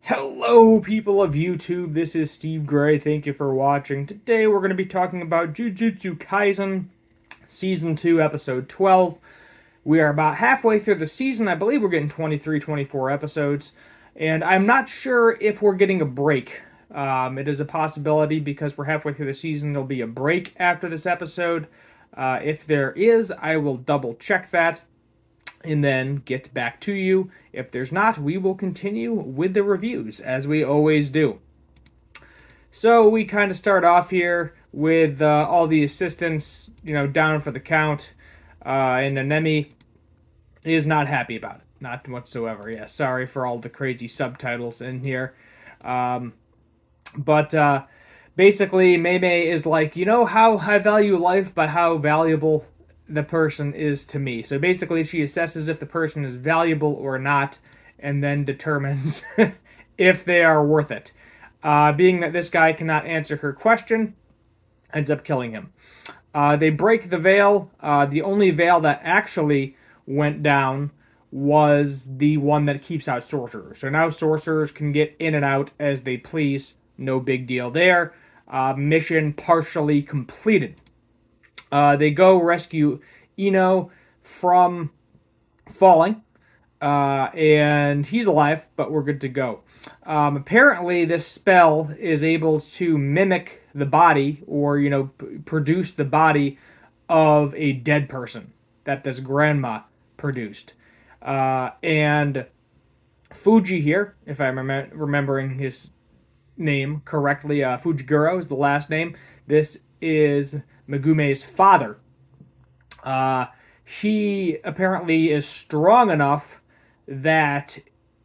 Hello, people of YouTube. This is Steve Gray. Thank you for watching. Today, we're going to be talking about Jujutsu Kaisen, Season 2, Episode 12. We are about halfway through the season. I believe we're getting 23, 24 episodes. And I'm not sure if we're getting a break. It is a possibility because we're halfway through the season. There'll be a break after this episode. If there is, I will double check that and then get back to you. If there's not, we will continue with the reviews, as we always do. So we kind of start off here with all the assistants, down for the count, and Nanami is not happy about it. Not whatsoever. Yeah, sorry for all the crazy subtitles in here. But basically, Mei is like, you know how I value life by how valuable the person is to me. So basically, she assesses if the person is valuable or not, and then determines if they are worth it. Being that this guy cannot answer her question, ends up killing him. They break the veil. The only veil that actually went down was the one that keeps out sorcerers. So now sorcerers can get in and out as they please. No big deal there. Mission partially completed. They go rescue Ino from falling, and he's alive, but we're good to go. Apparently, this spell is able to mimic the body, or produce the body of a dead person that this grandma produced. And Fuji here, if I'm remembering his name correctly, Fujiguro is the last name. This is Megume's father. He apparently is strong enough that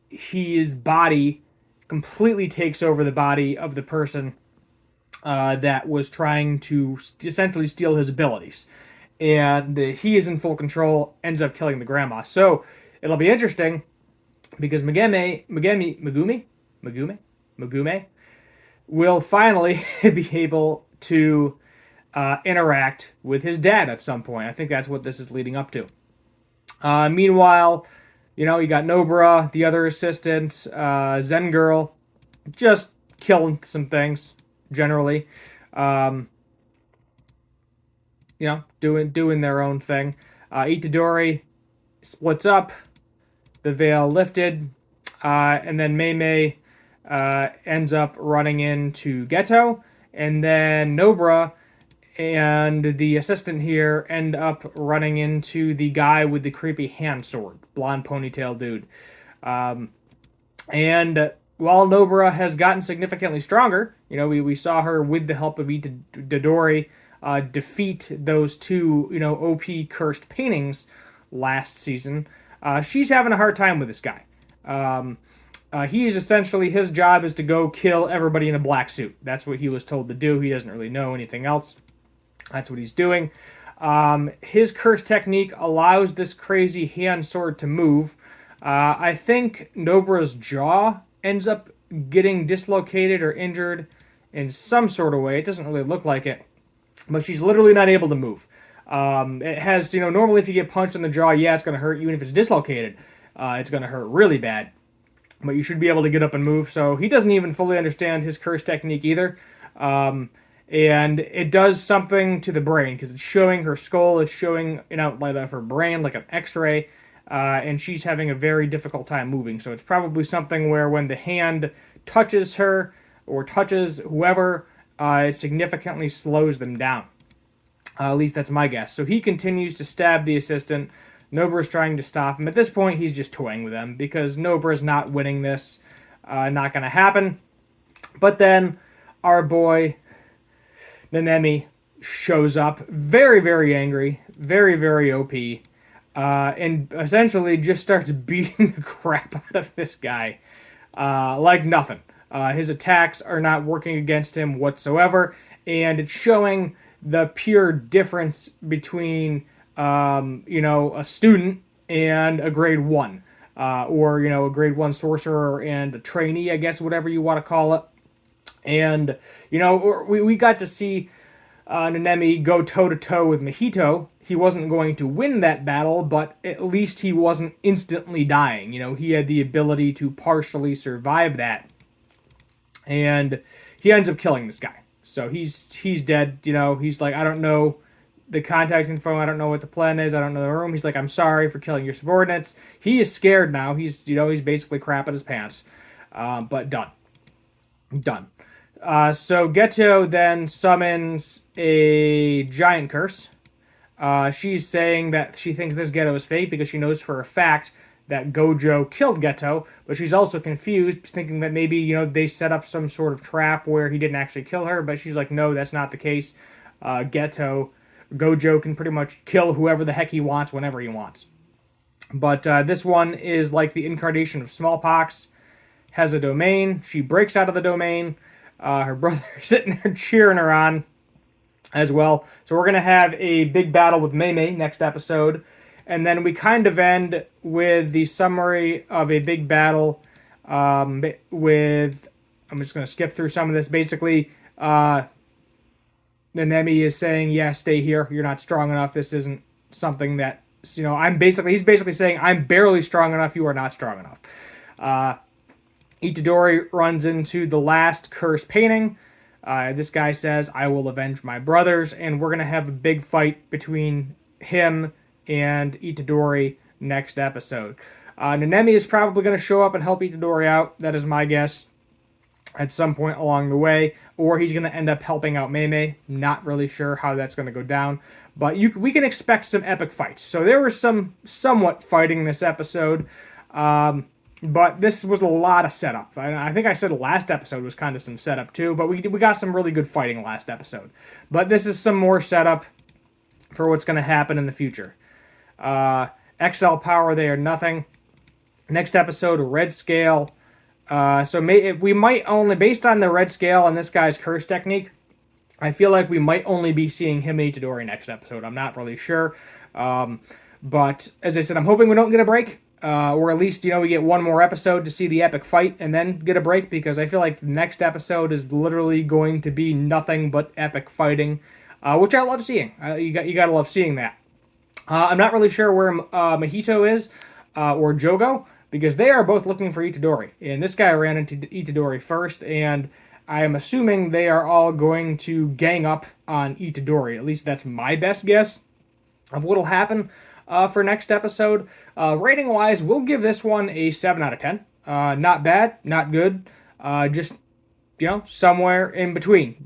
his body completely takes over the body of the person that was trying to essentially steal his abilities. And he is in full control, ends up killing the grandma. So it'll be interesting because Megume will finally be able to interact with his dad at some point. I think that's what this is leading up to. Meanwhile, you got Nobara, the other assistant, Zen Girl, just killing some things, generally. Doing their own thing. Itadori splits up, the veil lifted, and then Mei ends up running into Geto, and then Nobara and the assistant here end up running into the guy with the creepy hand sword, blonde ponytail dude. And while Nobara has gotten significantly stronger, we saw her with the help of Itadori defeat those two, OP cursed paintings last season. She's having a hard time with this guy. He's essentially, his job is to go kill everybody in a black suit. That's what he was told to do. He doesn't really know anything else. That's what he's doing. His curse technique allows this crazy hand sword to move. I think Nobara's jaw ends up getting dislocated or injured in some sort of way. It doesn't really look like it, but she's literally not able to move. It has, normally if you get punched in the jaw, yeah, it's going to hurt. Even if it's dislocated, it's going to hurt really bad. But you should be able to get up and move. So he doesn't even fully understand his curse technique either. And it does something to the brain because it's showing her skull. It's showing an outline of her brain like an x-ray. And she's having a very difficult time moving. So it's probably something where when the hand touches her or touches whoever, it significantly slows them down. At least that's my guess. So he continues to stab the assistant. Nobara's trying to stop him. At this point, he's just toying with them because Nobara's not winning this. Not going to happen. But then our boy Nanami shows up very, very angry, very, very OP, and essentially just starts beating the crap out of this guy like nothing. His attacks are not working against him whatsoever, and it's showing the pure difference between a student and a grade 1, or a grade 1 sorcerer and a trainee, I guess, whatever you want to call it. And we got to see Nanami go toe-to-toe with Mahito, he wasn't going to win that battle, but at least he wasn't instantly dying. He had the ability to partially survive that. And he ends up killing this guy. So he's dead. He's like, I don't know the contact info. I don't know what the plan is. I don't know the room. He's like, I'm sorry for killing your subordinates. He is scared now. He's basically crap in his pants. But done. So Geto then summons a giant curse. She's saying that she thinks this Geto is fake because she knows for a fact that Gojo killed Geto, but she's also confused, thinking that maybe, they set up some sort of trap where he didn't actually kill her, but she's like, no, that's not the case. Gojo can pretty much kill whoever the heck he wants whenever he wants. But this one is like the incarnation of smallpox, has a domain, she breaks out of the domain, her brother is sitting there cheering her on as well. So we're going to have a big battle with Mei next episode. And then we kind of end with the summary of a big battle with... I'm just going to skip through some of this. Basically, Nanami is saying, yeah, stay here. You're not strong enough. This isn't something that... he's basically saying, I'm barely strong enough. You are not strong enough. Itadori runs into the last cursed painting. This guy says, I will avenge my brothers. And we're going to have a big fight between him and Itadori next episode. Nanami is probably going to show up and help Itadori out. That is my guess. At some point along the way. Or he's going to end up helping out Mei. Not really sure how that's going to go down. But we can expect some epic fights. So there was some somewhat fighting this episode. But this was a lot of setup. I think I said the last episode was kind of some setup too. But we got some really good fighting last episode. But this is some more setup for what's going to happen in the future. XL power, they are nothing. Next episode, red scale. We might only, based on the red scale and this guy's curse technique, I feel like we might only be seeing him and Itadori next episode. I'm not really sure. But as I said, I'm hoping we don't get a break. Or at least, we get one more episode to see the epic fight and then get a break, because I feel like the next episode is literally going to be nothing but epic fighting, which I love seeing. You gotta love seeing that. I'm not really sure where Mahito is, or Jogo, because they are both looking for Itadori. And this guy ran into Itadori first, and I am assuming they are all going to gang up on Itadori. At least that's my best guess of what'll happen for next episode. Rating-wise, we'll give this one a 7 out of 10. Not bad, not good. Just, somewhere in between.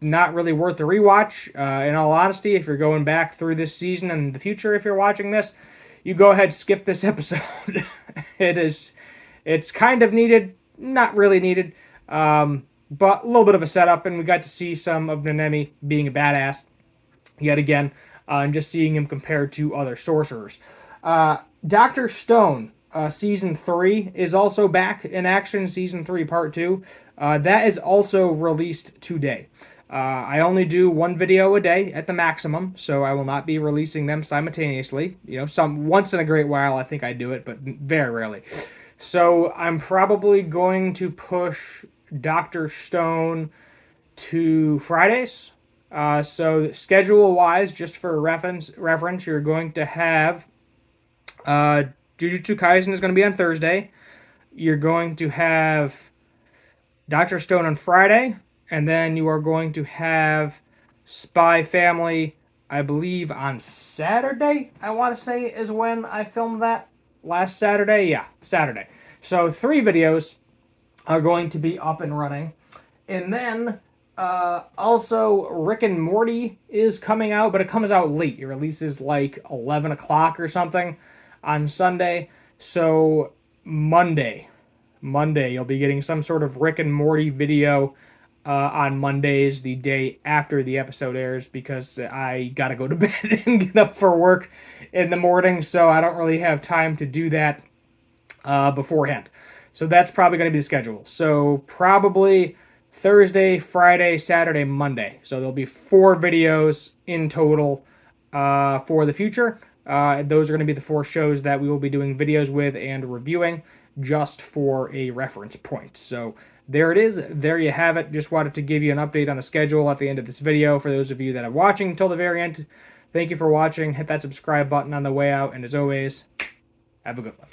Not really worth the rewatch. In all honesty, if you're going back through this season and in the future, if you're watching this, you go ahead, skip this episode. It's kind of needed, not really needed, but a little bit of a setup, and we got to see some of Nanami being a badass yet again, and just seeing him compared to other sorcerers. Dr. Stone, Season 3 is also back in action, Season 3 Part 2. That is also released today. I only do one video a day at the maximum, so I will not be releasing them simultaneously. Once in a great while I think I do it, but very rarely. So I'm probably going to push Dr. Stone to Fridays. So schedule-wise, just for reference, you're going to have Jujutsu Kaisen is going to be on Thursday. You're going to have Dr. Stone on Friday. And then you are going to have Spy Family, I believe, on Saturday, I want to say, is when I filmed that. Last Saturday? Yeah, Saturday. So 3 videos are going to be up and running. And then, also, Rick and Morty is coming out, but it comes out late. It releases like 11 o'clock or something on Sunday. So Monday, you'll be getting some sort of Rick and Morty video on Mondays, the day after the episode airs, because I gotta go to bed and get up for work in the morning, so I don't really have time to do that beforehand. So that's probably going to be the schedule. So probably Thursday, Friday, Saturday, Monday. So there'll be 4 videos in total for the future. Those are going to be the 4 shows that we will be doing videos with and reviewing, just for a reference point. So there it is. There you have it. Just wanted to give you an update on the schedule at the end of this video. For those of you that are watching until the very end, thank you for watching. Hit that subscribe button on the way out. And as always, have a good one.